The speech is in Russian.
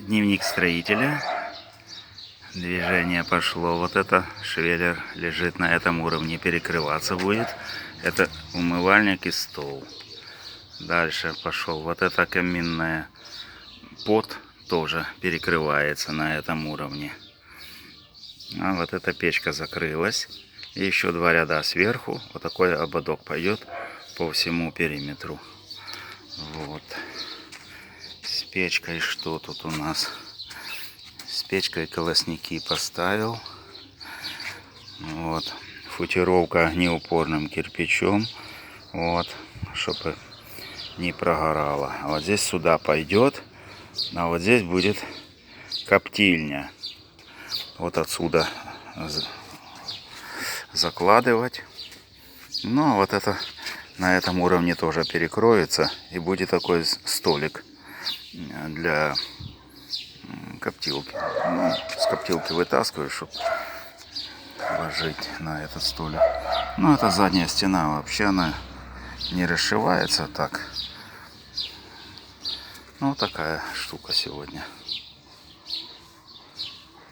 Дневник строителя. Движение пошло. Вот это швеллер лежит на этом уровне. Перекрываться будет. Это умывальник и стол. Дальше пошел. Вот это каминная. Под тоже перекрывается на этом уровне. А вот эта печка закрылась. И еще два ряда сверху. Вот такой ободок пойдет по всему периметру. Вот. С печкой что тут у нас? С печкой колосники поставил. Вот. Футировка огнеупорным кирпичом. Вот. Чтобы не прогорало. А вот здесь сюда пойдет. А вот здесь будет коптильня. Вот отсюда закладывать. Ну а вот это на этом уровне тоже перекроется. И будет такой столик для коптилки. Ну, с коптилки вытаскиваю, чтобы ложить на этот столик. Ну, это задняя стена. Вообще она не расшивается так. Ну, такая штука сегодня.